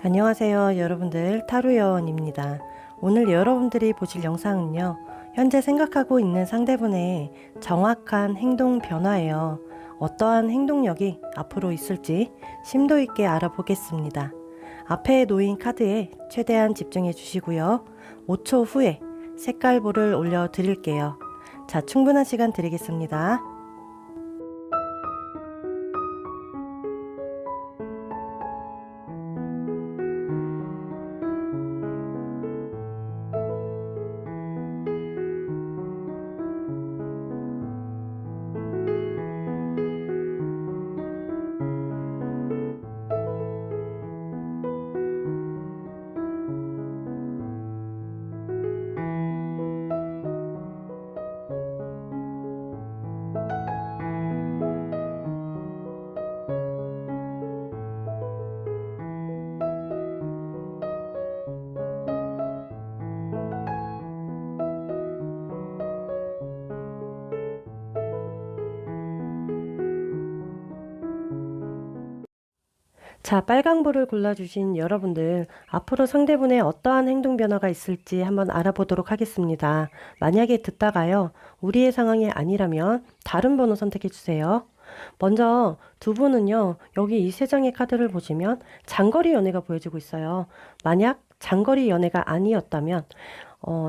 안녕하세요 여러분들, 타로여원입니다. 오늘 여러분들이 보실 영상은요, 현재 생각하고 있는 상대분의 정확한 행동 변화예요. 어떠한 행동력이 앞으로 있을지 심도 있게 알아보겠습니다. 앞에 놓인 카드에 최대한 집중해 주시고요. 5초 후에 색깔볼을 올려 드릴게요. 자, 충분한 시간 드리겠습니다. 자, 빨강불을 골라주신 여러분들, 앞으로 상대분의 어떠한 행동 변화가 있을지 한번 알아보도록 하겠습니다. 만약에 듣다가요, 우리의 상황이 아니라면 다른 번호 선택해주세요. 먼저 두 분은요, 여기 이 세 장의 카드를 보시면 장거리 연애가 보여지고 있어요. 만약 장거리 연애가 아니었다면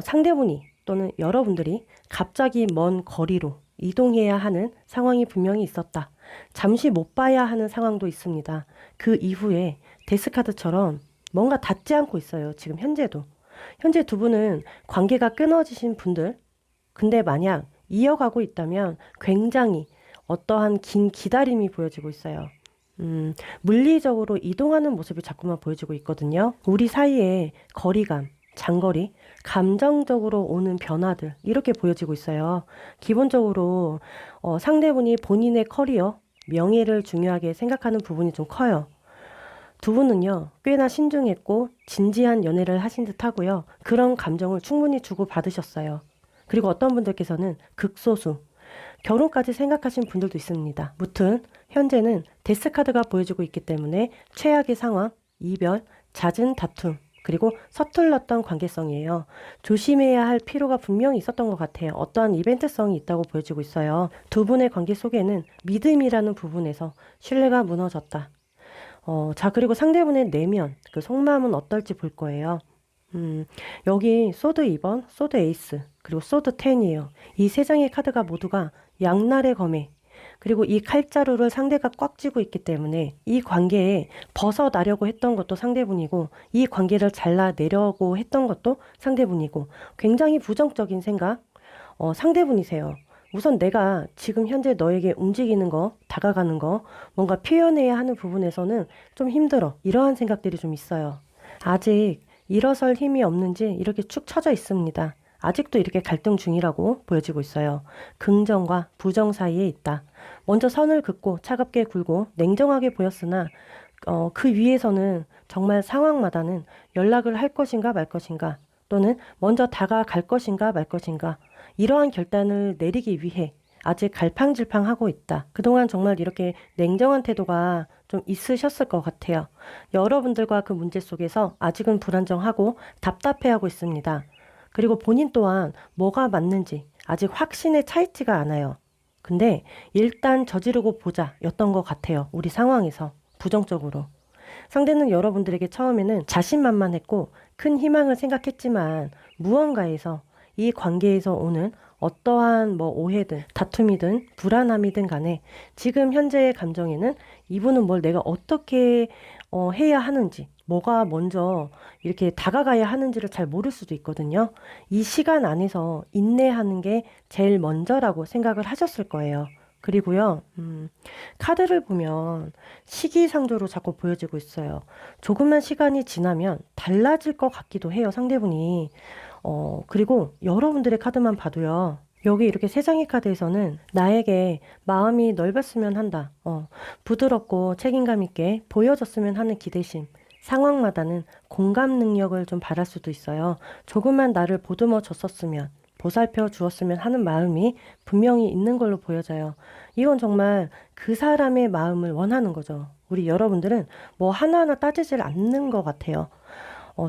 상대분이 또는 여러분들이 갑자기 먼 거리로 이동해야 하는 상황이 분명히 있었다. 잠시 못 봐야 하는 상황도 있습니다. 그 이후에 데스카드처럼 뭔가 닿지 않고 있어요. 지금 현재도. 현재 두 분은 관계가 끊어지신 분들, 근데 만약 이어가고 있다면 굉장히 어떠한 긴 기다림이 보여지고 있어요. 물리적으로 이동하는 모습이 자꾸만 보여지고 있거든요. 우리 사이에 거리감, 장거리, 감정적으로 오는 변화들 이렇게 보여지고 있어요. 기본적으로 상대분이 본인의 커리어, 명예를 중요하게 생각하는 부분이 좀 커요. 두 분은요, 꽤나 신중했고 진지한 연애를 하신 듯 하고요. 그런 감정을 충분히 주고받으셨어요. 그리고 어떤 분들께서는 극소수, 결혼까지 생각하신 분들도 있습니다. 무튼 현재는 데스카드가 보여지고 있기 때문에 최악의 상황, 이별, 잦은 다툼, 그리고 서툴렀던 관계성이에요. 조심해야 할 필요가 분명히 있었던 것 같아요. 어떠한 이벤트성이 있다고 보여지고 있어요. 두 분의 관계 속에는 믿음이라는 부분에서 신뢰가 무너졌다. 자, 그리고 상대분의 내면, 그 속마음은 어떨지 볼 거예요. 여기 소드 2번, 소드 에이스, 그리고 소드 10이에요. 이 세 장의 카드가 모두가 양날의 검에, 그리고 이 칼자루를 상대가 꽉 쥐고 있기 때문에 이 관계에 벗어나려고 했던 것도 상대분이고, 이 관계를 잘라내려고 했던 것도 상대분이고, 굉장히 부정적인 생각, 상대분이세요. 우선 내가 지금 현재 너에게 움직이는 거, 다가가는 거, 뭔가 표현해야 하는 부분에서는 좀 힘들어. 이러한 생각들이 좀 있어요. 아직 일어설 힘이 없는지 이렇게 축 처져 있습니다. 아직도 이렇게 갈등 중이라고 보여지고 있어요. 긍정과 부정 사이에 있다. 먼저 선을 긋고 차갑게 굴고 냉정하게 보였으나 그 위에서는 정말 상황마다는 연락을 할 것인가 말 것인가, 또는 먼저 다가갈 것인가 말 것인가, 이러한 결단을 내리기 위해 아직 갈팡질팡하고 있다. 그동안 정말 이렇게 냉정한 태도가 좀 있으셨을 것 같아요. 여러분들과 그 문제 속에서 아직은 불안정하고 답답해하고 있습니다. 그리고 본인 또한 뭐가 맞는지 아직 확신에 차 있지가 않아요. 근데 일단 저지르고 보자 였던 것 같아요. 우리 상황에서 부정적으로. 상대는 여러분들에게 처음에는 자신만만했고 큰 희망을 생각했지만 무언가에서 이 관계에서 오는 어떠한 오해든 다툼이든 불안함이든 간에 지금 현재의 감정에는 이분은 뭘 내가 어떻게 해야 하는지, 뭐가 먼저 이렇게 다가가야 하는지를 잘 모를 수도 있거든요. 이 시간 안에서 인내하는 게 제일 먼저라고 생각을 하셨을 거예요. 그리고요, 카드를 보면 시기상조로 자꾸 보여지고 있어요. 조금만 시간이 지나면 달라질 것 같기도 해요, 상대분이. 그리고 여러분들의 카드만 봐도요, 여기 이렇게 세 장의 카드에서는 나에게 마음이 넓었으면 한다. 부드럽고 책임감 있게 보여줬으면 하는 기대심. 상황마다는 공감 능력을 좀 바랄 수도 있어요. 조금만 나를 보듬어 줬었으면, 보살펴 주었으면 하는 마음이 분명히 있는 걸로 보여져요. 이건 정말 그 사람의 마음을 원하는 거죠. 우리 여러분들은 뭐 하나하나 따지질 않는 것 같아요.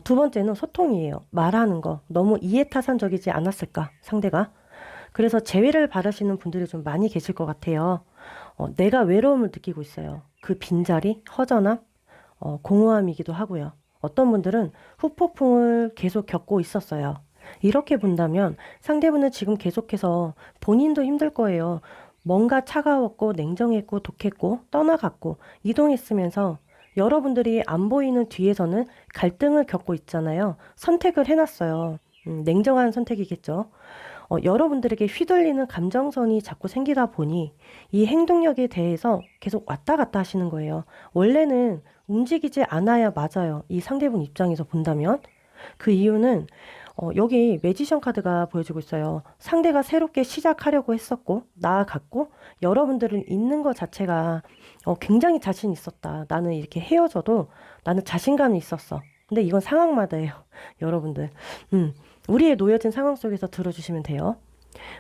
두 번째는 소통이에요. 말하는 거. 너무 이해타산적이지 않았을까, 상대가? 그래서 재회를 바라시는 분들이 좀 많이 계실 것 같아요. 내가 외로움을 느끼고 있어요. 그 빈자리, 허전함, 공허함이기도 하고요. 어떤 분들은 후폭풍을 계속 겪고 있었어요. 이렇게 본다면 상대분은 지금 계속해서 본인도 힘들 거예요. 뭔가 차가웠고 냉정했고 독했고 떠나갔고 이동했으면서 여러분들이 안 보이는 뒤에서는 갈등을 겪고 있잖아요. 선택을 해놨어요. 냉정한 선택이겠죠. 여러분들에게 휘둘리는 감정선이 자꾸 생기다 보니 이 행동력에 대해서 계속 왔다 갔다 하시는 거예요. 원래는 움직이지 않아야 맞아요. 이 상대분 입장에서 본다면. 그 이유는 여기 매지션 카드가 보여주고 있어요. 상대가 새롭게 시작하려고 했었고 나아갔고 여러분들은 있는 것 자체가 굉장히 자신 있었다. 나는 이렇게 헤어져도 나는 자신감이 있었어. 근데 이건 상황마다예요. 여러분들. 우리의 놓여진 상황 속에서 들어주시면 돼요.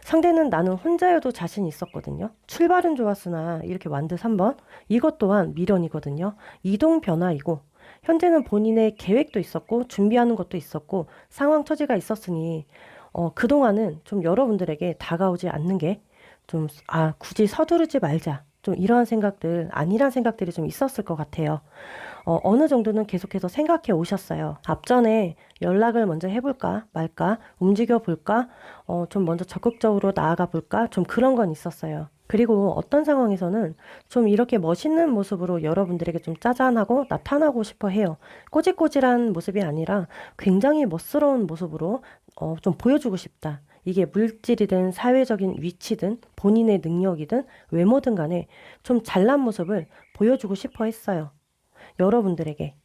상대는 나는 혼자여도 자신 있었거든요. 출발은 좋았으나 이렇게 완드 3번. 이것 또한 미련이거든요. 이동 변화이고 현재는 본인의 계획도 있었고 준비하는 것도 있었고 상황 처지가 있었으니 그동안은 좀 여러분들에게 다가오지 않는 게 좀 굳이 서두르지 말자. 좀 이러한 생각들, 아니란 생각들이 좀 있었을 것 같아요. 어느 정도는 계속해서 생각해 오셨어요. 앞전에 연락을 먼저 해볼까 말까, 움직여 볼까, 좀 먼저 적극적으로 나아가 볼까, 좀 그런 건 있었어요. 그리고 어떤 상황에서는 좀 이렇게 멋있는 모습으로 여러분들에게 좀 짜잔하고 나타나고 싶어 해요. 꼬질꼬질한 모습이 아니라 굉장히 멋스러운 모습으로 좀 보여주고 싶다. 이게 물질이든 사회적인 위치든 본인의 능력이든 외모든 간에 좀 잘난 모습을 보여주고 싶어 했어요. 여러분들에게.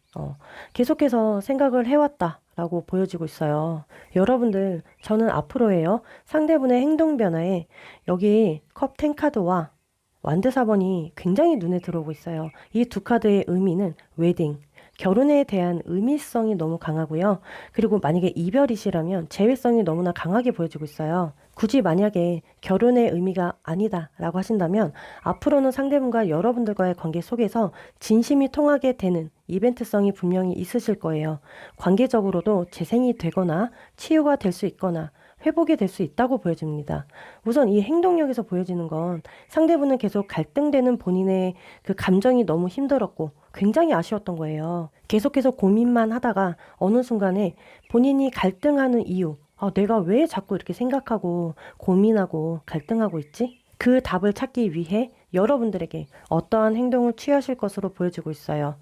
계속해서 생각을 해왔다라고 보여지고 있어요. 여러분들, 저는 앞으로예요. 상대분의 행동 변화에 여기 컵 10카드와 완드 4번이 굉장히 눈에 들어오고 있어요. 이 두 카드의 의미는 웨딩, 결혼에 대한 의미성이 너무 강하고요. 그리고 만약에 이별이시라면 재회성이 너무나 강하게 보여지고 있어요. 굳이 만약에 결혼의 의미가 아니다라고 하신다면 앞으로는 상대분과 여러분들과의 관계 속에서 진심이 통하게 되는 이벤트성이 분명히 있으실 거예요. 관계적으로도 재생이 되거나 치유가 될 수 있거나 회복이 될 수 있다고 보여집니다. 우선 이 행동력에서 보여지는 건 상대분은 계속 갈등되는 본인의 그 감정이 너무 힘들었고 굉장히 아쉬웠던 거예요. 계속해서 고민만 하다가 어느 순간에 본인이 갈등하는 이유, 내가 왜 자꾸 이렇게 생각하고 고민하고 갈등하고 있지? 그 답을 찾기 위해 여러분들에게 어떠한 행동을 취하실 것으로 보여지고 있어요.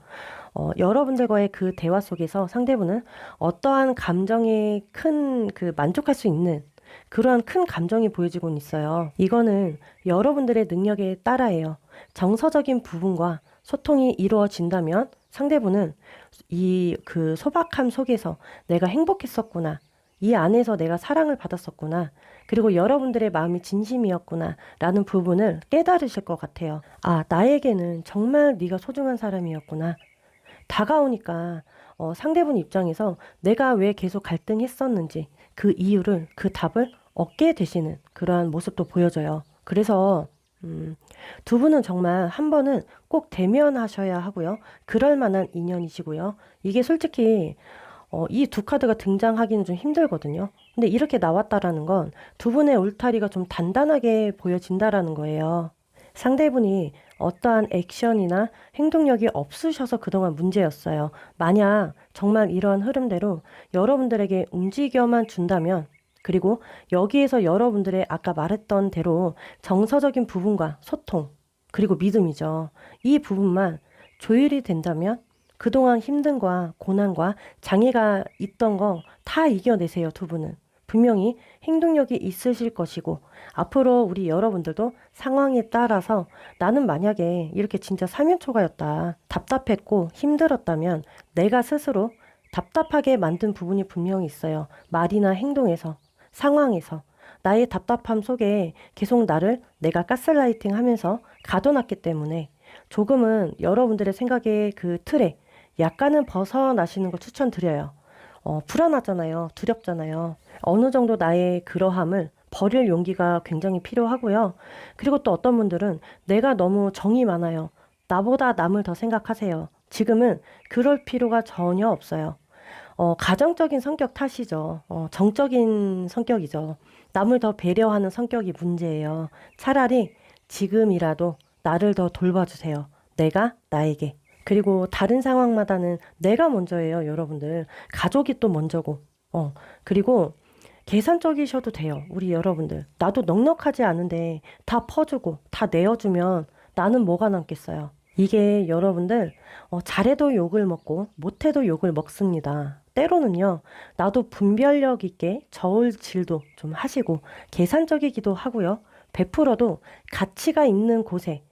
여러분들과의 그 대화 속에서 상대분은 어떠한 감정에 큰 만족할 수 있는 그러한 큰 감정이 보여지곤 있어요. 이거는 여러분들의 능력에 따라예요. 정서적인 부분과 소통이 이루어진다면 상대분은 이 소박함 속에서 내가 행복했었구나. 이 안에서 내가 사랑을 받았었구나. 그리고 여러분들의 마음이 진심이었구나. 라는 부분을 깨달으실 것 같아요. 나에게는 정말 네가 소중한 사람이었구나. 다가오니까 상대분 입장에서 내가 왜 계속 갈등했었는지 그 이유를, 그 답을 얻게 되시는 그러한 모습도 보여져요. 그래서 두 분은 정말 한 번은 꼭 대면하셔야 하고요. 그럴 만한 인연이시고요. 이게 솔직히 이 두 카드가 등장하기는 좀 힘들거든요. 근데 이렇게 나왔다라는 건 두 분의 울타리가 좀 단단하게 보여진다라는 거예요. 상대분이 어떠한 액션이나 행동력이 없으셔서 그동안 문제였어요. 만약 정말 이러한 흐름대로 여러분들에게 움직여만 준다면, 그리고 여기에서 여러분들의 아까 말했던 대로 정서적인 부분과 소통, 그리고 믿음이죠. 이 부분만 조율이 된다면 그동안 힘듦과 고난과 장애가 있던 거 다 이겨내세요, 두 분은. 분명히 행동력이 있으실 것이고 앞으로 우리 여러분들도 상황에 따라서 나는 만약에 이렇게 진짜 사면초가였다, 답답했고 힘들었다면 내가 스스로 답답하게 만든 부분이 분명히 있어요. 말이나 행동에서, 상황에서 나의 답답함 속에 계속 나를 내가 가스라이팅 하면서 가둬놨기 때문에 조금은 여러분들의 생각의 그 틀에 약간은 벗어나시는 걸 추천드려요. 불안하잖아요. 두렵잖아요. 어느 정도 나의 그러함을 버릴 용기가 굉장히 필요하고요. 그리고 또 어떤 분들은 내가 너무 정이 많아요. 나보다 남을 더 생각하세요. 지금은 그럴 필요가 전혀 없어요. 가정적인 성격 탓이죠. 정적인 성격이죠. 남을 더 배려하는 성격이 문제예요. 차라리 지금이라도 나를 더 돌봐주세요. 내가 나에게. 그리고 다른 상황마다는 내가 먼저예요, 여러분들. 가족이 또 먼저고. 그리고 계산적이셔도 돼요, 우리 여러분들. 나도 넉넉하지 않은데 다 퍼주고 다 내어주면 나는 뭐가 남겠어요. 이게 여러분들 잘해도 욕을 먹고 못해도 욕을 먹습니다. 때로는요, 나도 분별력 있게 저울질도 좀 하시고 계산적이기도 하고요. 베풀어도 가치가 있는 곳에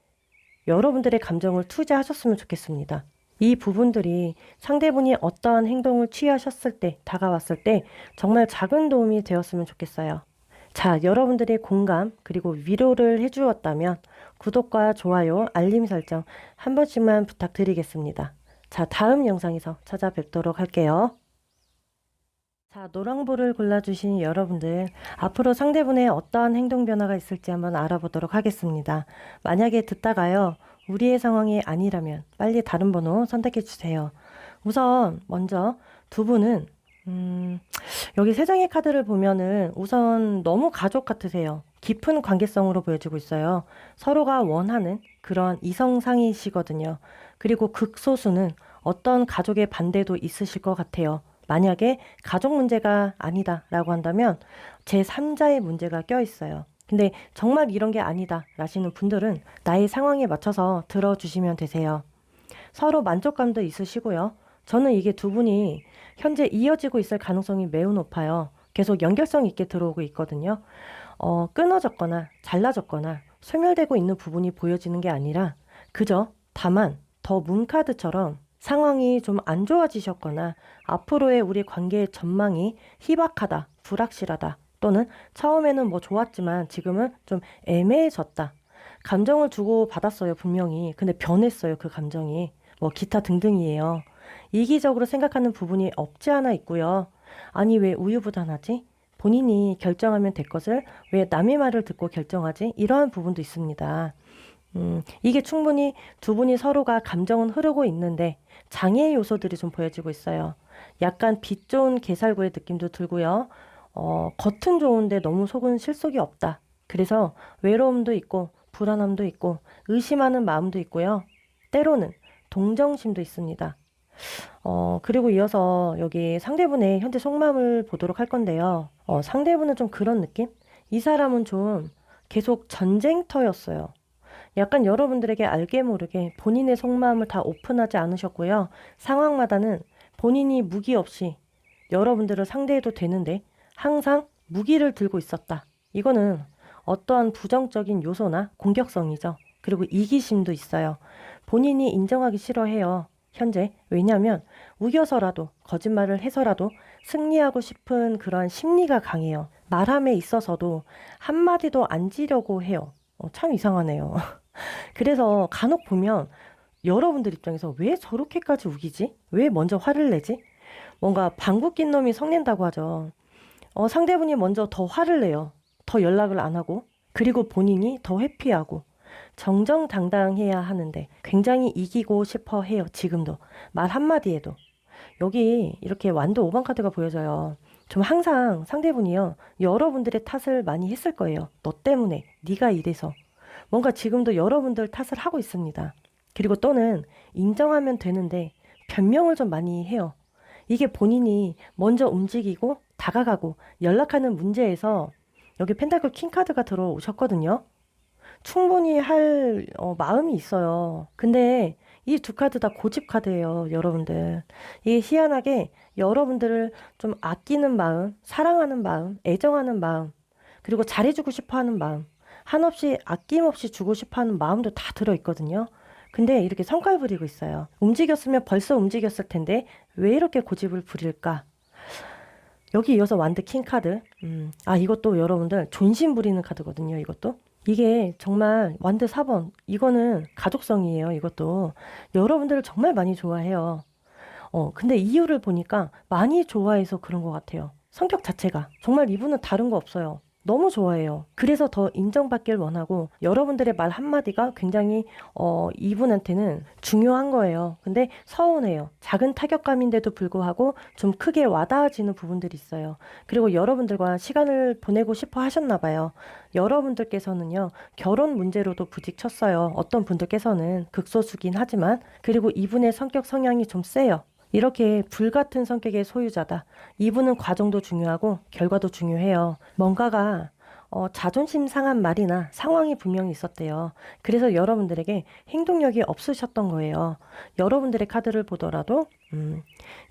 여러분들의 감정을 투자하셨으면 좋겠습니다. 이 부분들이 상대분이 어떠한 행동을 취하셨을 때, 다가왔을 때 정말 작은 도움이 되었으면 좋겠어요. 자, 여러분들의 공감 그리고 위로를 해주었다면 구독과 좋아요, 알림 설정 한 번씩만 부탁드리겠습니다. 자, 다음 영상에서 찾아뵙도록 할게요. 자, 노랑볼을 골라주신 여러분들, 앞으로 상대분의 어떠한 행동 변화가 있을지 한번 알아보도록 하겠습니다. 만약에 듣다가요, 우리의 상황이 아니라면 빨리 다른 번호 선택해 주세요. 우선 먼저 두 분은 여기 세 장의 카드를 보면은 우선 너무 가족 같으세요. 깊은 관계성으로 보여지고 있어요. 서로가 원하는 그런 이성상이시거든요. 그리고 극소수는 어떤 가족의 반대도 있으실 것 같아요. 만약에 가족 문제가 아니다라고 한다면 제3자의 문제가 껴있어요. 근데 정말 이런 게 아니다 라시는 분들은 나의 상황에 맞춰서 들어주시면 되세요. 서로 만족감도 있으시고요. 저는 이게 두 분이 현재 이어지고 있을 가능성이 매우 높아요. 계속 연결성 있게 들어오고 있거든요. 끊어졌거나 잘라졌거나 소멸되고 있는 부분이 보여지는 게 아니라 그저 다만 더 문카드처럼 상황이 좀 안 좋아지셨거나 앞으로의 우리 관계의 전망이 희박하다, 불확실하다 또는 처음에는 뭐 좋았지만 지금은 좀 애매해졌다. 감정을 주고 받았어요, 분명히. 근데 변했어요, 그 감정이. 뭐 기타 등등이에요. 이기적으로 생각하는 부분이 없지 않아 있고요. 아니, 왜 우유부단하지? 본인이 결정하면 될 것을 왜 남의 말을 듣고 결정하지? 이러한 부분도 있습니다. 이게 충분히 두 분이 서로가 감정은 흐르고 있는데 장애 요소들이 좀 보여지고 있어요. 약간 빛 좋은 게살구의 느낌도 들고요. 겉은 좋은데 너무 속은 실속이 없다. 그래서 외로움도 있고 불안함도 있고 의심하는 마음도 있고요. 때로는 동정심도 있습니다. 그리고 이어서 여기 상대분의 현재 속마음을 보도록 할 건데요. 상대분은 좀 그런 느낌? 이 사람은 좀 계속 전쟁터였어요. 약간 여러분들에게 알게 모르게 본인의 속마음을 다 오픈하지 않으셨고요. 상황마다는 본인이 무기 없이 여러분들을 상대해도 되는데 항상 무기를 들고 있었다. 이거는 어떠한 부정적인 요소나 공격성이죠. 그리고 이기심도 있어요. 본인이 인정하기 싫어해요. 현재. 왜냐하면 우겨서라도 거짓말을 해서라도 승리하고 싶은 그런 심리가 강해요. 말함에 있어서도 한마디도 안 지려고 해요. 참 이상하네요. 그래서 간혹 보면 여러분들 입장에서 왜 저렇게까지 우기지? 왜 먼저 화를 내지? 뭔가 방귀 낀 놈이 성낸다고 하죠. 상대분이 먼저 더 화를 내요. 더 연락을 안 하고. 그리고 본인이 더 회피하고. 정정당당해야 하는데 굉장히 이기고 싶어 해요. 지금도. 말 한마디에도. 여기 이렇게 완도 5번 카드가 보여져요. 좀 항상 상대분이요. 여러분들의 탓을 많이 했을 거예요. 너 때문에. 네가 이래서. 뭔가 지금도 여러분들 탓을 하고 있습니다. 그리고 또는 인정하면 되는데 변명을 좀 많이 해요. 이게 본인이 먼저 움직이고 다가가고 연락하는 문제에서 여기 펜타클 킹카드가 들어오셨거든요. 충분히 할 마음이 있어요. 근데 이 두 카드 다 고집 카드예요, 여러분들. 이게 희한하게 여러분들을 좀 아끼는 마음, 사랑하는 마음, 애정하는 마음, 그리고 잘해주고 싶어 하는 마음, 한없이 아낌없이 주고 싶어 하는 마음도 다 들어있거든요. 근데 이렇게 성깔 부리고 있어요. 움직였으면 벌써 움직였을 텐데 왜 이렇게 고집을 부릴까? 여기 이어서 완드 킹 카드. 이것도 여러분들 존심 부리는 카드거든요, 이것도. 이게 정말 완드 4번. 이거는 가족성이에요, 이것도. 여러분들을 정말 많이 좋아해요. 근데 이유를 보니까 많이 좋아해서 그런 것 같아요. 성격 자체가. 정말 이분은 다른 거 없어요. 너무 좋아해요. 그래서 더 인정받길 원하고 여러분들의 말 한마디가 굉장히 이분한테는 중요한 거예요. 근데 서운해요. 작은 타격감인데도 불구하고 좀 크게 와닿아지는 부분들이 있어요. 그리고 여러분들과 시간을 보내고 싶어 하셨나 봐요. 여러분들께서는요, 결혼 문제로도 부딪혔어요. 어떤 분들께서는 극소수긴 하지만, 그리고 이분의 성격 성향이 좀 세요. 이렇게 불같은 성격의 소유자다. 이분은 과정도 중요하고 결과도 중요해요. 뭔가가 자존심 상한 말이나 상황이 분명히 있었대요. 그래서 여러분들에게 행동력이 없으셨던 거예요. 여러분들의 카드를 보더라도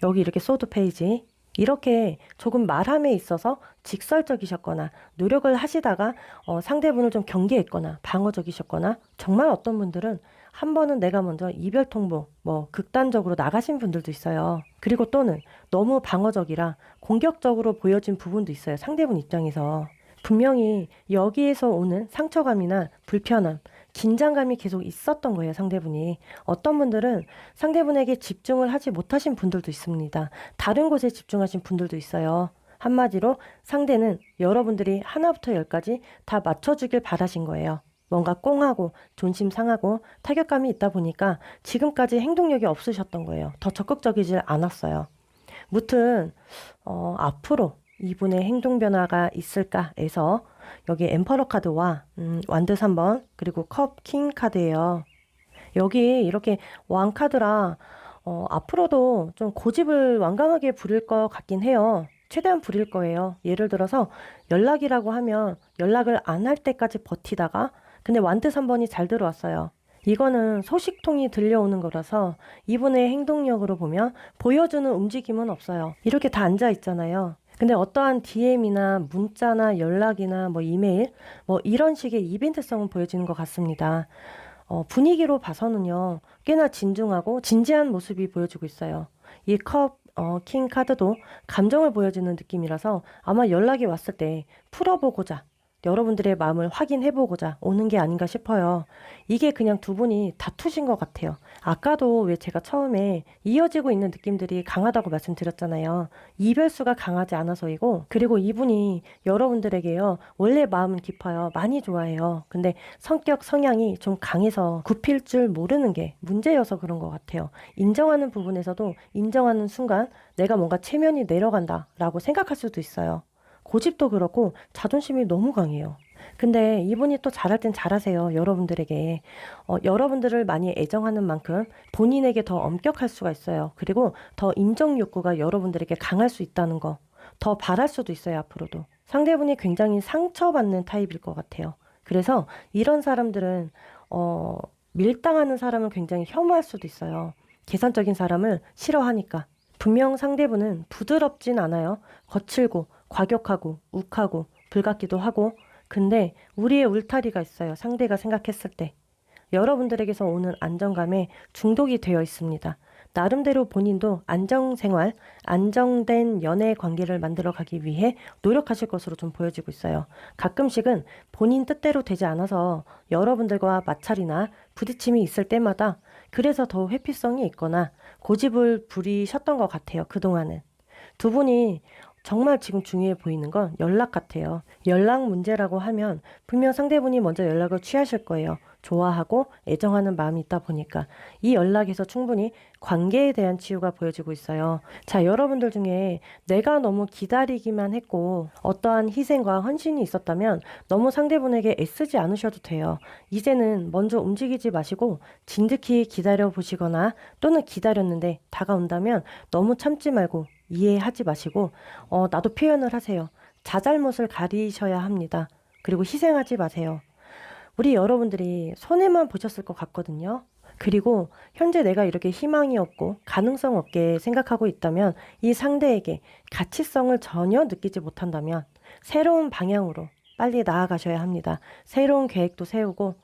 여기 이렇게 소드 페이지 이렇게 조금 말함에 있어서 직설적이셨거나 노력을 하시다가 상대분을 좀 경계했거나 방어적이셨거나 정말 어떤 분들은 한 번은 내가 먼저 이별 통보, 극단적으로 나가신 분들도 있어요. 그리고 또는 너무 방어적이라 공격적으로 보여진 부분도 있어요. 상대분 입장에서. 분명히 여기에서 오는 상처감이나 불편함, 긴장감이 계속 있었던 거예요, 상대분이. 어떤 분들은 상대분에게 집중을 하지 못하신 분들도 있습니다. 다른 곳에 집중하신 분들도 있어요. 한마디로 상대는 여러분들이 하나부터 열까지 다 맞춰주길 바라신 거예요. 뭔가 꽁하고 존심 상하고 타격감이 있다 보니까 지금까지 행동력이 없으셨던 거예요. 더 적극적이질 않았어요. 무튼 앞으로 이분의 행동 변화가 있을까 해서 여기 엠퍼러 카드와 완드 3번 그리고 컵 킹 카드예요. 여기 이렇게 왕 카드라 앞으로도 좀 고집을 완강하게 부릴 것 같긴 해요. 최대한 부릴 거예요. 예를 들어서 연락이라고 하면 연락을 안 할 때까지 버티다가 근데 완드 3번이 잘 들어왔어요. 이거는 소식통이 들려오는 거라서 이분의 행동력으로 보면 보여주는 움직임은 없어요. 이렇게 다 앉아 있잖아요. 근데 어떠한 DM이나 문자나 연락이나 이메일 이런 식의 이벤트성은 보여지는 것 같습니다. 분위기로 봐서는요, 꽤나 진중하고 진지한 모습이 보여지고 있어요. 이 컵, 킹 카드도 감정을 보여주는 느낌이라서 아마 연락이 왔을 때 풀어보고자 여러분들의 마음을 확인해보고자 오는 게 아닌가 싶어요. 이게 그냥 두 분이 다투신 것 같아요. 아까도 왜 제가 처음에 이어지고 있는 느낌들이 강하다고 말씀드렸잖아요. 이별수가 강하지 않아서이고, 그리고 이분이 여러분들에게요, 원래 마음은 깊어요. 많이 좋아해요. 근데 성격 성향이 좀 강해서 굽힐 줄 모르는 게 문제여서 그런 것 같아요. 인정하는 부분에서도 인정하는 순간 내가 뭔가 체면이 내려간다 라고 생각할 수도 있어요. 고집도 그렇고 자존심이 너무 강해요. 근데 이분이 또 잘할 땐 잘하세요. 여러분들에게. 여러분들을 많이 애정하는 만큼 본인에게 더 엄격할 수가 있어요. 그리고 더 인정 욕구가 여러분들에게 강할 수 있다는 거. 더 바랄 수도 있어요, 앞으로도. 상대분이 굉장히 상처받는 타입일 것 같아요. 그래서 이런 사람들은 밀당하는 사람은 굉장히 혐오할 수도 있어요. 계산적인 사람을 싫어하니까. 분명 상대분은 부드럽진 않아요. 거칠고 과격하고 욱하고 불같기도 하고 근데 우리의 울타리가 있어요. 상대가 생각했을 때. 여러분들에게서 오는 안정감에 중독이 되어 있습니다. 나름대로 본인도 안정생활, 안정된 연애 관계를 만들어 가기 위해 노력하실 것으로 좀 보여지고 있어요. 가끔씩은 본인 뜻대로 되지 않아서 여러분들과 마찰이나 부딪힘이 있을 때마다 그래서 더 회피성이 있거나 고집을 부리셨던 것 같아요. 그동안은. 두 분이 정말 지금 중요해 보이는 건 연락 같아요. 연락 문제라고 하면 분명 상대분이 먼저 연락을 취하실 거예요. 좋아하고 애정하는 마음이 있다 보니까 이 연락에서 충분히 관계에 대한 치유가 보여지고 있어요. 자, 여러분들 중에 내가 너무 기다리기만 했고 어떠한 희생과 헌신이 있었다면 너무 상대분에게 애쓰지 않으셔도 돼요. 이제는 먼저 움직이지 마시고 진득히 기다려 보시거나 또는 기다렸는데 다가온다면 너무 참지 말고 이해하지 마시고 나도 표현을 하세요. 자잘못을 가리셔야 합니다. 그리고 희생하지 마세요. 우리 여러분들이 손해만 보셨을 것 같거든요. 그리고 현재 내가 이렇게 희망이 없고 가능성 없게 생각하고 있다면 이 상대에게 가치성을 전혀 느끼지 못한다면 새로운 방향으로 빨리 나아가셔야 합니다. 새로운 계획도 세우고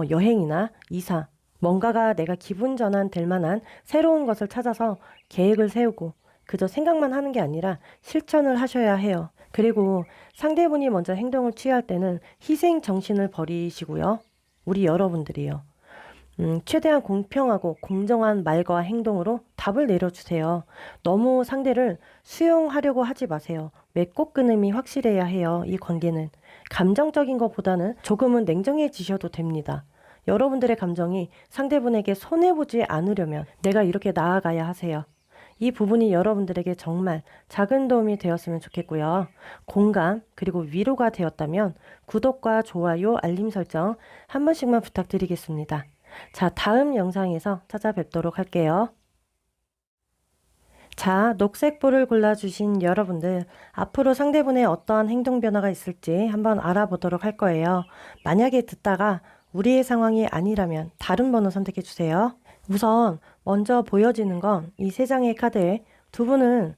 여행이나 이사, 뭔가가 내가 기분 전환 될 만한 새로운 것을 찾아서 계획을 세우고 그저 생각만 하는 게 아니라 실천을 하셔야 해요. 그리고 상대분이 먼저 행동을 취할 때는 희생 정신을 버리시고요. 우리 여러분들이요. 최대한 공평하고 공정한 말과 행동으로 답을 내려주세요. 너무 상대를 수용하려고 하지 마세요. 맺고 끊음이 확실해야 해요. 이 관계는. 감정적인 것보다는 조금은 냉정해지셔도 됩니다. 여러분들의 감정이 상대분에게 손해보지 않으려면 내가 이렇게 나아가야 하세요. 이 부분이 여러분들에게 정말 작은 도움이 되었으면 좋겠고요. 공감 그리고 위로가 되었다면 구독과 좋아요, 알림 설정 한 번씩만 부탁드리겠습니다. 자, 다음 영상에서 찾아뵙도록 할게요. 자, 녹색불을 골라주신 여러분들, 앞으로 상대분의 어떠한 행동 변화가 있을지 한번 알아보도록 할 거예요. 만약에 듣다가 우리의 상황이 아니라면 다른 번호 선택해 주세요. 우선 먼저 보여지는 건 이 세 장의 카드에 두 분은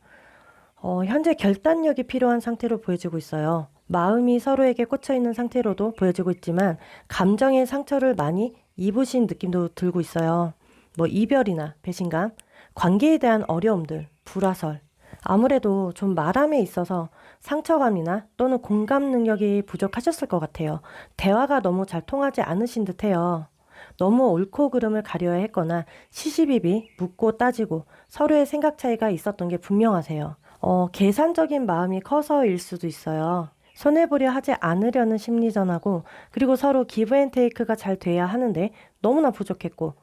현재 결단력이 필요한 상태로 보여지고 있어요. 마음이 서로에게 꽂혀 있는 상태로도 보여지고 있지만 감정의 상처를 많이 입으신 느낌도 들고 있어요. 뭐 이별이나 배신감, 관계에 대한 어려움들, 불화설. 아무래도 좀 말함에 있어서 상처감이나 또는 공감 능력이 부족하셨을 것 같아요. 대화가 너무 잘 통하지 않으신 듯해요. 너무 옳고 그름을 가려야 했거나 시시비비 묻고 따지고 서로의 생각 차이가 있었던 게 분명하세요. 계산적인 마음이 커서일 수도 있어요. 손해보려 하지 않으려는 심리전하고 그리고 서로 기브앤테이크가 잘 돼야 하는데 너무나 부족했고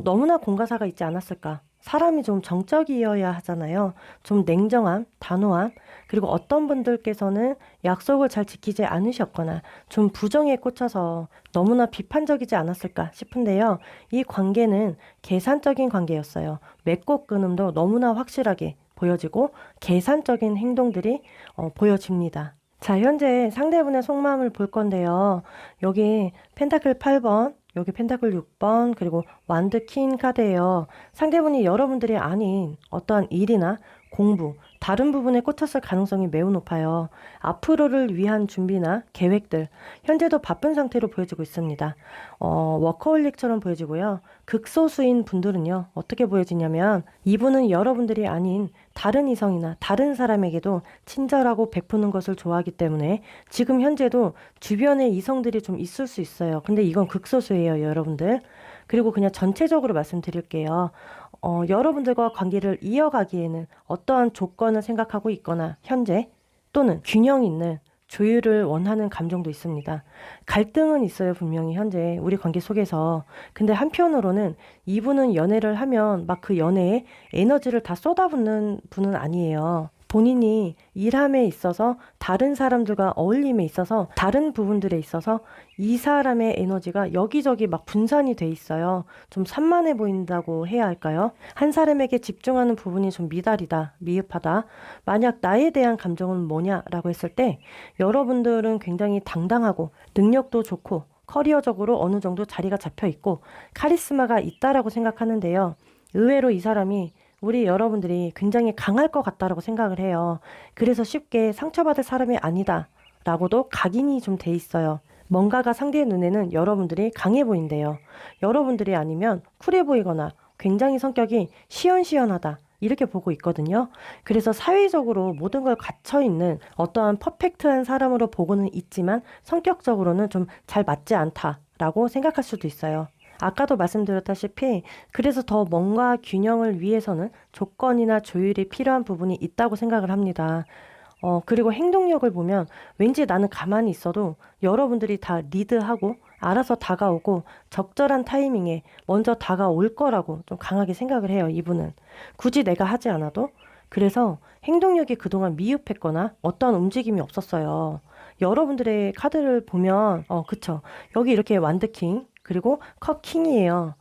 너무나 공과사가 있지 않았을까. 사람이 좀 정적이어야 하잖아요. 좀 냉정함, 단호함, 그리고 어떤 분들께서는 약속을 잘 지키지 않으셨거나 좀 부정에 꽂혀서 너무나 비판적이지 않았을까 싶은데요. 이 관계는 계산적인 관계였어요. 맺고 끊음도 너무나 확실하게 보여지고 계산적인 행동들이 보여집니다. 자, 현재 상대분의 속마음을 볼 건데요. 여기 펜타클 8번, 여기 펜타클 6번, 그리고 완드 퀸 카드예요. 상대분이 여러분들이 아닌 어떠한 일이나 공부, 다른 부분에 꽂혔을 가능성이 매우 높아요. 앞으로를 위한 준비나 계획들, 현재도 바쁜 상태로 보여지고 있습니다. 워커홀릭처럼 보여지고요. 극소수인 분들은요, 어떻게 보여지냐면 이분은 여러분들이 아닌 다른 이성이나 다른 사람에게도 친절하고 베푸는 것을 좋아하기 때문에 지금 현재도 주변에 이성들이 좀 있을 수 있어요. 근데 이건 극소수예요, 여러분들. 그리고 그냥 전체적으로 말씀드릴게요. 여러분들과 관계를 이어가기에는 어떠한 조건을 생각하고 있거나 현재 또는 균형 있는 조율을 원하는 감정도 있습니다. 갈등은 있어요, 분명히 현재 우리 관계 속에서. 근데 한편으로는 이분은 연애를 하면 막 그 연애에 에너지를 다 쏟아붓는 분은 아니에요. 본인이 일함에 있어서 다른 사람들과 어울림에 있어서 다른 부분들에 있어서 이 사람의 에너지가 여기저기 막 분산이 돼 있어요. 좀 산만해 보인다고 해야 할까요? 한 사람에게 집중하는 부분이 좀 미달이다, 미흡하다. 만약 나에 대한 감정은 뭐냐라고 했을 때 여러분들은 굉장히 당당하고 능력도 좋고 커리어적으로 어느 정도 자리가 잡혀 있고 카리스마가 있다라고 생각하는데요. 의외로 이 사람이 우리 여러분들이 굉장히 강할 것 같다라고 생각을 해요. 그래서 쉽게 상처받을 사람이 아니다 라고도 각인이 좀 돼 있어요. 뭔가가 상대의 눈에는 여러분들이 강해 보인대요. 여러분들이 아니면 쿨해 보이거나 굉장히 성격이 시원시원하다 이렇게 보고 있거든요. 그래서 사회적으로 모든 걸 갖춰 있는 어떠한 퍼펙트한 사람으로 보고는 있지만 성격적으로는 좀 잘 맞지 않다라고 생각할 수도 있어요. 아까도 말씀드렸다시피 그래서 더 뭔가 균형을 위해서는 조건이나 조율이 필요한 부분이 있다고 생각을 합니다. 그리고 행동력을 보면 왠지 나는 가만히 있어도 여러분들이 다 리드하고 알아서 다가오고 적절한 타이밍에 먼저 다가올 거라고 좀 강하게 생각을 해요, 이분은. 굳이 내가 하지 않아도. 그래서 행동력이 그동안 미흡했거나 어떤 움직임이 없었어요. 여러분들의 카드를 보면, 그쵸. 여기 이렇게 완드킹, 그리고 컵킹이에요.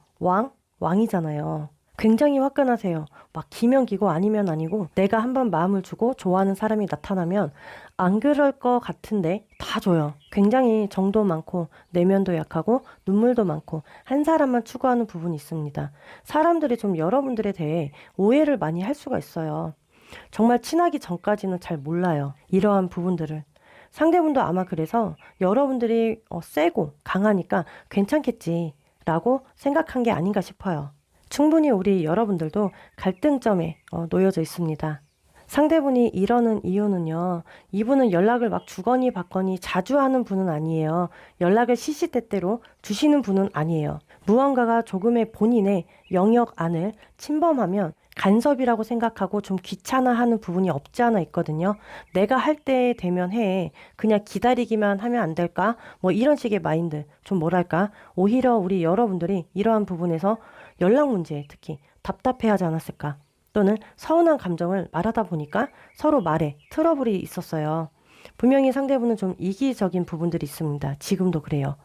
왕이잖아요. 굉장히 화끈하세요. 막 기면 기고 아니면 아니고 내가 한번 마음을 주고 좋아하는 사람이 나타나면 안 그럴 것 같은데 다 줘요. 굉장히 정도 많고 내면도 약하고 눈물도 많고 한 사람만 추구하는 부분이 있습니다. 사람들이 좀 여러분들에 대해 오해를 많이 할 수가 있어요. 정말 친하기 전까지는 잘 몰라요. 이러한 부분들을. 상대분도 아마 그래서 여러분들이 세고 강하니까 괜찮겠지라고 생각한 게 아닌가 싶어요. 충분히 우리 여러분들도 갈등점에 놓여져 있습니다. 상대분이 이러는 이유는요. 이분은 연락을 막 주거니 받거니 자주 하는 분은 아니에요. 연락을 시시때때로 주시는 분은 아니에요. 무언가가 조금의 본인의 영역 안을 침범하면 간섭이라고 생각하고 좀 귀찮아하는 부분이 없지 않아 있거든요. 내가 할 때 되면 해. 그냥 기다리기만 하면 안 될까? 뭐 이런 식의 마인드. 좀 뭐랄까? 오히려 우리 여러분들이 이러한 부분에서 연락 문제에 특히 답답해하지 않았을까? 또는 서운한 감정을 말하다 보니까 서로 말에 트러블이 있었어요. 분명히 상대분은 좀 이기적인 부분들이 있습니다. 지금도 그래요.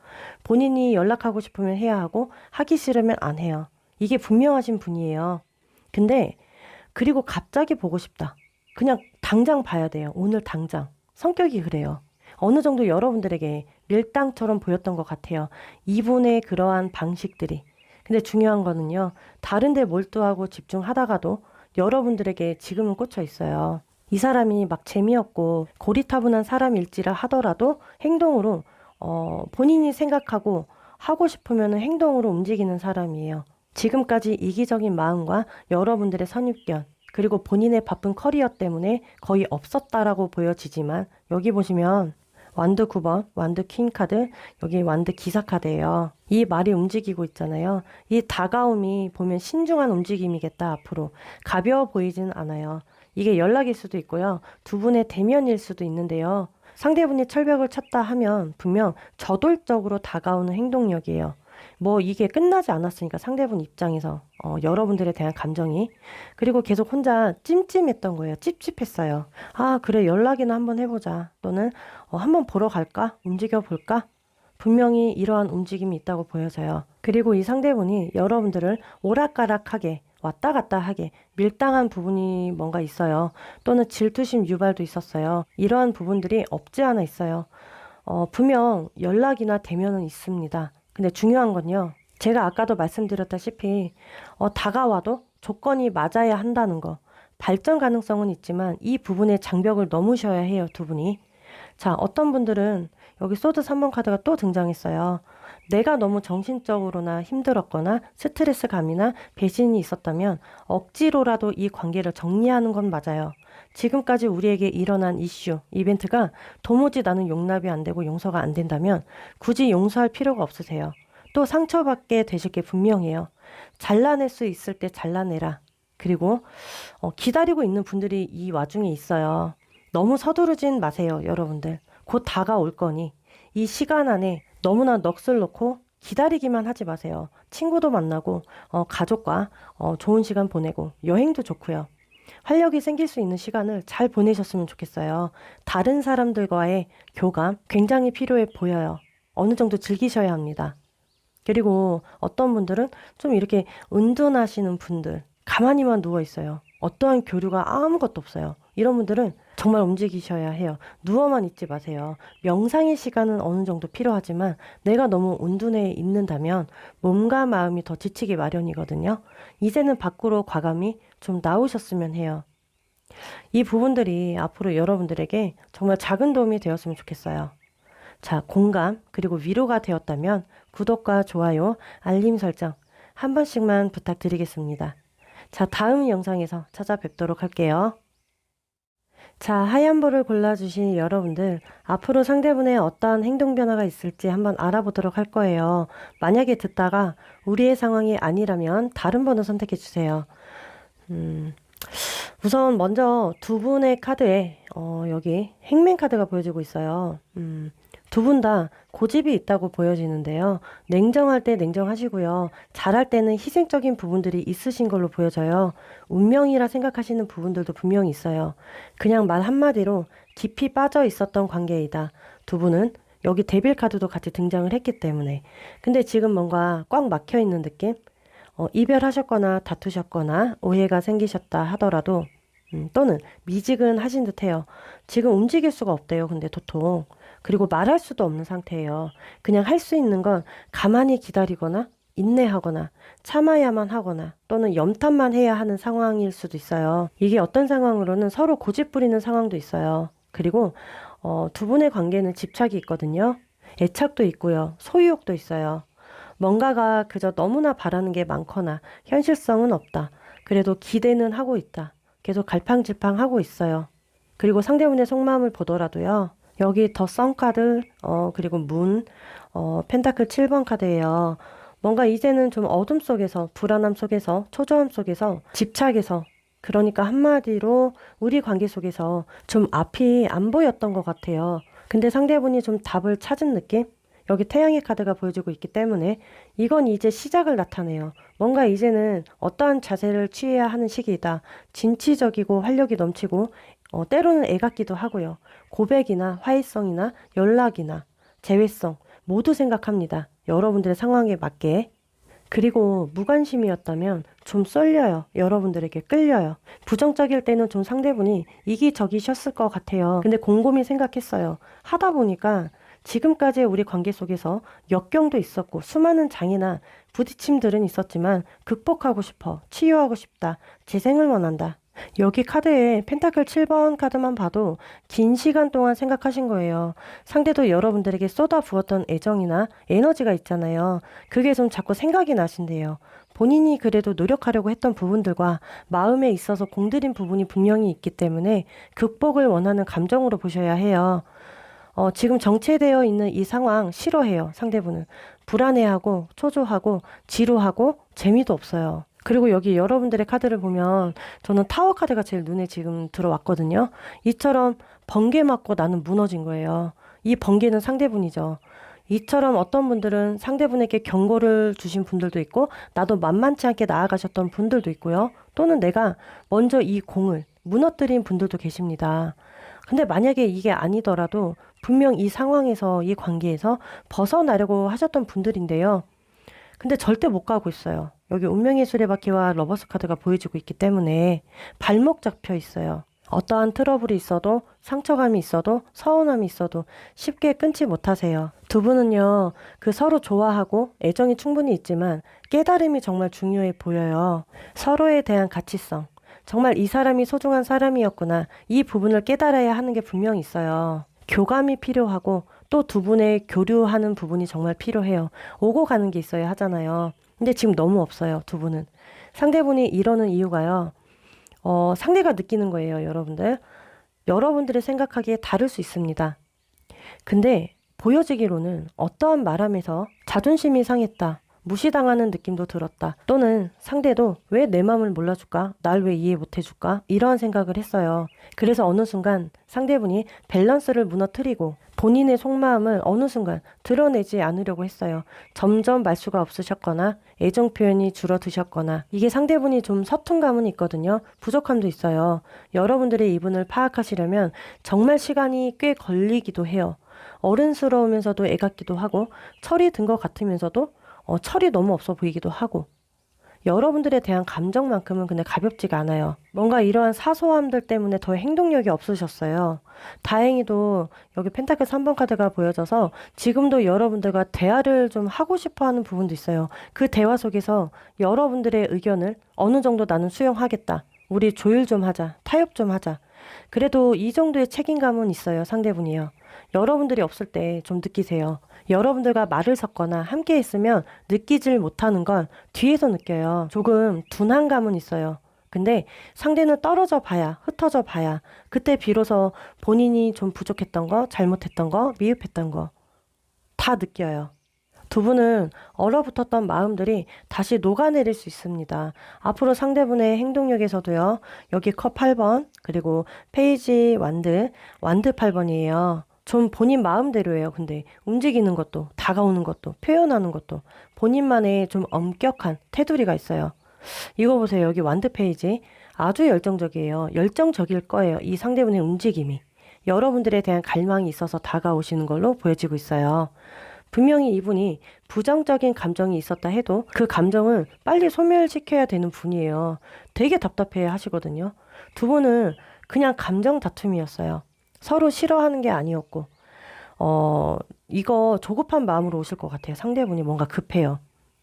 본인이 연락하고 싶으면 해야 하고 하기 싫으면 안 해요. 이게 분명하신 분이에요. 근데 그리고 갑자기 보고 싶다. 그냥 당장 봐야 돼요. 오늘 당장. 성격이 그래요. 어느 정도 여러분들에게 밀당처럼 보였던 것 같아요. 이분의 그러한 방식들이. 근데 중요한 거는요. 다른 데 몰두하고 집중하다가도 여러분들에게 지금은 꽂혀 있어요. 이 사람이 막 재미없고 고리타분한 사람일지라 하더라도 행동으로 본인이 생각하고 하고 싶으면 행동으로 움직이는 사람이에요. 지금까지 이기적인 마음과 여러분들의 선입견 그리고 본인의 바쁜 커리어 때문에 거의 없었다라고 보여지지만 여기 보시면 완드 9번, 완드 퀸 카드, 여기 완드 기사 카드예요. 이 말이 움직이고 있잖아요. 이 다가움이 보면 신중한 움직임이겠다, 앞으로. 가벼워 보이진 않아요. 이게 연락일 수도 있고요. 두 분의 대면일 수도 있는데요. 상대분이 철벽을 쳤다 하면 분명 저돌적으로 다가오는 행동력이에요. 뭐 이게 끝나지 않았으니까 상대분 입장에서 여러분들에 대한 감정이 그리고 계속 혼자 찜찜했던 거예요. 찝찝했어요. 아 그래 연락이나 한번 해보자 또는 한번 보러 갈까? 움직여 볼까? 분명히 이러한 움직임이 있다고 보여져요. 그리고 이 상대분이 여러분들을 오락가락하게 왔다 갔다 하게 밀당한 부분이 뭔가 있어요. 또는 질투심 유발도 있었어요. 이러한 부분들이 없지 않아 있어요. 분명 연락이나 대면은 있습니다. 근데 중요한 건요. 제가 아까도 말씀드렸다시피 다가와도 조건이 맞아야 한다는 거. 발전 가능성은 있지만 이 부분의 장벽을 넘으셔야 해요. 두 분이. 자, 어떤 분들은 여기 소드 3번 카드가 또 등장했어요. 내가 너무 정신적으로나 힘들었거나 스트레스감이나 배신이 있었다면 억지로라도 이 관계를 정리하는 건 맞아요. 지금까지 우리에게 일어난 이슈, 이벤트가 도무지 나는 용납이 안 되고 용서가 안 된다면 굳이 용서할 필요가 없으세요. 또 상처받게 되실 게 분명해요. 잘라낼 수 있을 때 잘라내라. 그리고 기다리고 있는 분들이 이 와중에 있어요. 너무 서두르진 마세요, 여러분들. 곧 다가올 거니 이 시간 안에 너무나 넋을 놓고 기다리기만 하지 마세요. 친구도 만나고 가족과 좋은 시간 보내고 여행도 좋고요. 활력이 생길 수 있는 시간을 잘 보내셨으면 좋겠어요. 다른 사람들과의 교감 굉장히 필요해 보여요. 어느 정도 즐기셔야 합니다. 그리고 어떤 분들은 좀 이렇게 은둔하시는 분들 가만히만 누워 있어요. 어떠한 교류가 아무것도 없어요. 이런 분들은 정말 움직이셔야 해요. 누워만 있지 마세요. 명상의 시간은 어느 정도 필요하지만 내가 너무 은둔해 있는다면 몸과 마음이 더 지치기 마련이거든요. 이제는 밖으로 과감히 좀 나오셨으면 해요. 이 부분들이 앞으로 여러분들에게 정말 작은 도움이 되었으면 좋겠어요. 자, 공감 그리고 위로가 되었다면 구독과 좋아요, 알림 설정 한 번씩만 부탁드리겠습니다. 자, 다음 영상에서 찾아뵙도록 할게요. 자, 하얀 볼을 골라주신 여러분들, 앞으로 상대분의 어떠한 행동 변화가 있을지 한번 알아보도록 할 거예요. 만약에 듣다가 우리의 상황이 아니라면 다른 번호 선택해 주세요. 우선 먼저 두 분의 카드에 여기 행맨 카드가 보여지고 있어요. 두 분 다 고집이 있다고 보여지는데요. 냉정할 때 냉정하시고요. 잘할 때는 희생적인 부분들이 있으신 걸로 보여져요. 운명이라 생각하시는 부분들도 분명히 있어요. 그냥 말 한마디로 깊이 빠져 있었던 관계이다. 두 분은 여기 데빌 카드도 같이 등장을 했기 때문에. 근데 지금 뭔가 꽉 막혀 있는 느낌? 이별하셨거나 다투셨거나 오해가 생기셨다 하더라도 또는 미지근하신 듯해요. 지금 움직일 수가 없대요. 근데 도통. 그리고 말할 수도 없는 상태예요. 그냥 할 수 있는 건 가만히 기다리거나 인내하거나 참아야만 하거나 또는 염탐만 해야 하는 상황일 수도 있어요. 이게 어떤 상황으로는 서로 고집 부리는 상황도 있어요. 그리고 두 분의 관계는 집착이 있거든요. 애착도 있고요. 소유욕도 있어요. 뭔가가 그저 너무나 바라는 게 많거나 현실성은 없다. 그래도 기대는 하고 있다. 계속 갈팡질팡하고 있어요. 그리고 상대분의 속마음을 보더라도요. 여기 더 선 카드, 그리고 문, 펜타클 7번 카드예요. 뭔가 이제는 좀 어둠 속에서, 불안함 속에서, 초조함 속에서, 집착에서, 그러니까 한마디로 우리 관계 속에서 좀 앞이 안 보였던 것 같아요. 근데 상대분이 좀 답을 찾은 느낌? 여기 태양의 카드가 보여주고 있기 때문에 이건 이제 시작을 나타내요. 뭔가 이제는 어떠한 자세를 취해야 하는 시기이다. 진취적이고 활력이 넘치고 때로는 애 같기도 하고요. 고백이나 화해성이나 연락이나 재회성 모두 생각합니다. 여러분들의 상황에 맞게. 그리고 무관심이었다면 좀 쏠려요. 여러분들에게 끌려요. 부정적일 때는 좀 상대분이 이기적이셨을 것 같아요. 근데 곰곰이 생각했어요. 하다 보니까 지금까지의 우리 관계 속에서 역경도 있었고 수많은 장애나 부딪힘들은 있었지만 극복하고 싶어, 치유하고 싶다, 재생을 원한다. 여기 카드에 펜타클 7번 카드만 봐도 긴 시간 동안 생각하신 거예요. 상대도 여러분들에게 쏟아부었던 애정이나 에너지가 있잖아요. 그게 좀 자꾸 생각이 나신대요. 본인이 그래도 노력하려고 했던 부분들과 마음에 있어서 공들인 부분이 분명히 있기 때문에 극복을 원하는 감정으로 보셔야 해요. 지금 정체되어 있는 이 상황 싫어해요, 상대분은. 불안해하고, 초조하고, 지루하고, 재미도 없어요. 그리고 여기 여러분들의 카드를 보면 저는 타워 카드가 제일 눈에 지금 들어왔거든요. 이처럼 번개 맞고 나는 무너진 거예요. 이 번개는 상대분이죠. 이처럼 어떤 분들은 상대분에게 경고를 주신 분들도 있고 나도 만만치 않게 나아가셨던 분들도 있고요. 또는 내가 먼저 이 공을 무너뜨린 분들도 계십니다. 근데 만약에 이게 아니더라도 분명 이 상황에서 이 관계에서 벗어나려고 하셨던 분들인데요. 근데 절대 못 가고 있어요. 여기 운명의 수레바퀴와 러버스 카드가 보여지고 있기 때문에 발목 잡혀 있어요. 어떠한 트러블이 있어도 상처감이 있어도 서운함이 있어도 쉽게 끊지 못하세요. 두 분은요, 그 서로 좋아하고 애정이 충분히 있지만 깨달음이 정말 중요해 보여요. 서로에 대한 가치성. 정말 이 사람이 소중한 사람이었구나. 이 부분을 깨달아야 하는 게 분명히 있어요. 교감이 필요하고 또 두 분의 교류하는 부분이 정말 필요해요. 오고 가는 게 있어야 하잖아요. 근데 지금 너무 없어요, 두 분은. 상대분이 이러는 이유가요. 상대가 느끼는 거예요, 여러분들. 여러분들의 생각하기에 다를 수 있습니다. 근데 보여지기로는 어떠한 말함에서 자존심이 상했다. 무시당하는 느낌도 들었다. 또는 상대도 왜 내 마음을 몰라줄까? 날 왜 이해 못해줄까? 이러한 생각을 했어요. 그래서 어느 순간 상대분이 밸런스를 무너뜨리고 본인의 속마음을 어느 순간 드러내지 않으려고 했어요. 점점 말수가 없으셨거나 애정 표현이 줄어드셨거나 이게 상대분이 좀 서툰 감은 있거든요. 부족함도 있어요. 여러분들의 이분을 파악하시려면 정말 시간이 꽤 걸리기도 해요. 어른스러우면서도 애 같기도 하고 철이 든 것 같으면서도 철이 너무 없어 보이기도 하고 여러분들에 대한 감정만큼은 근데 가볍지가 않아요. 뭔가 이러한 사소함들 때문에 더 행동력이 없으셨어요. 다행히도 여기 펜타클 3번 카드가 보여져서 지금도 여러분들과 대화를 좀 하고 싶어 하는 부분도 있어요. 그 대화 속에서 여러분들의 의견을 어느 정도 나는 수용하겠다. 우리 조율 좀 하자. 타협 좀 하자. 그래도 이 정도의 책임감은 있어요. 상대분이요. 여러분들이 없을 때 좀 느끼세요. 여러분들과 말을 섞거나 함께 있으면 느끼질 못하는 건 뒤에서 느껴요. 조금 둔한 감은 있어요. 근데 상대는 떨어져 봐야, 흩어져 봐야 그때 비로소 본인이 좀 부족했던 거, 잘못했던 거, 미흡했던 거 다 느껴요. 두 분은 얼어붙었던 마음들이 다시 녹아내릴 수 있습니다. 앞으로 상대분의 행동력에서도요. 여기 컵 8번 그리고 페이지 완드 8번이에요. 좀 본인 마음대로예요. 근데 움직이는 것도 다가오는 것도 표현하는 것도 본인만의 좀 엄격한 테두리가 있어요. 이거 보세요. 여기 완드 페이지 아주 열정적이에요. 열정적일 거예요. 이 상대분의 움직임이. 여러분들에 대한 갈망이 있어서 다가오시는 걸로 보여지고 있어요. 분명히 이분이 부정적인 감정이 있었다 해도 그 감정을 빨리 소멸시켜야 되는 분이에요. 되게 답답해 하시거든요. 두 분은 그냥 감정 다툼이었어요. 서로 싫어하는 게 아니었고, 이거 조급한 마음으로 오실 것 같아요. 상대분이 뭔가 급해요.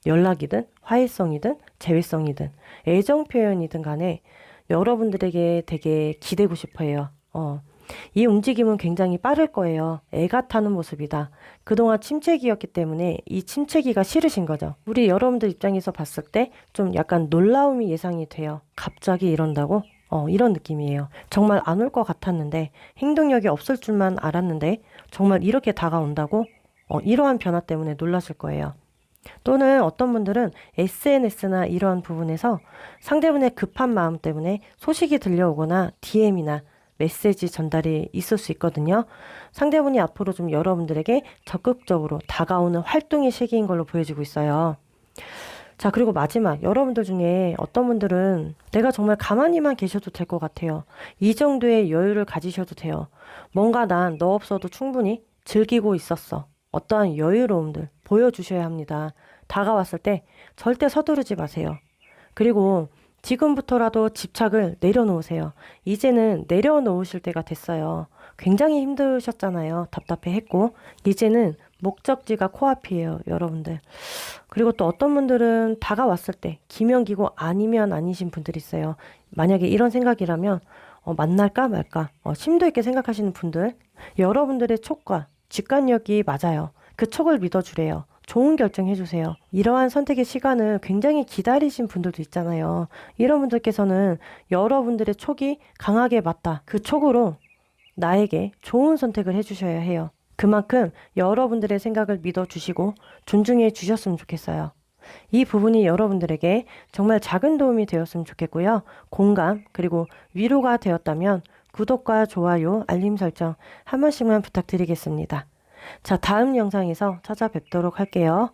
연락이든, 화해성이든, 재회성이든, 애정 표현이든 간에 여러분들에게 되게 기대고 싶어 해요. 이 움직임은 굉장히 빠를 거예요. 애가 타는 모습이다. 그동안 침체기였기 때문에 이 침체기가 싫으신 거죠. 우리 여러분들 입장에서 봤을 때 좀 약간 놀라움이 예상이 돼요. 갑자기 이런다고? 이런 느낌이에요. 정말 안 올 것 같았는데, 행동력이 없을 줄만 알았는데, 정말 이렇게 다가온다고? 이러한 변화 때문에 놀라실 거예요. 또는 어떤 분들은 SNS나 이런 부분에서 상대분의 급한 마음 때문에 소식이 들려오거나 DM이나 메시지 전달이 있을 수 있거든요. 상대분이 앞으로 좀 여러분들에게 적극적으로 다가오는 활동의 시기인 걸로 보여지고 있어요. 자, 그리고 마지막, 여러분들 중에 어떤 분들은 내가 정말 가만히만 계셔도 될 것 같아요. 이 정도의 여유를 가지셔도 돼요. 뭔가 난 너 없어도 충분히 즐기고 있었어. 어떠한 여유로움들 보여주셔야 합니다. 다가왔을 때 절대 서두르지 마세요. 그리고 지금부터라도 집착을 내려놓으세요. 이제는 내려놓으실 때가 됐어요. 굉장히 힘드셨잖아요. 답답해했고. 이제는 목적지가 코앞이에요, 여러분들. 그리고 또 어떤 분들은 다가왔을 때 기면기고 아니면 아니신 분들이 있어요. 만약에 이런 생각이라면 만날까 말까 심도 있게 생각하시는 분들, 여러분들의 촉과 직관력이 맞아요. 그 촉을 믿어주래요. 좋은 결정 해주세요. 이러한 선택의 시간을 굉장히 기다리신 분들도 있잖아요. 이런 분들께서는 여러분들의 촉이 강하게 맞다. 그 촉으로 나에게 좋은 선택을 해주셔야 해요. 그만큼 여러분들의 생각을 믿어주시고 존중해 주셨으면 좋겠어요. 이 부분이 여러분들에게 정말 작은 도움이 되었으면 좋겠고요. 공감 그리고 위로가 되었다면 구독과 좋아요, 알림 설정 한 번씩만 부탁드리겠습니다. 자, 다음 영상에서 찾아뵙도록 할게요.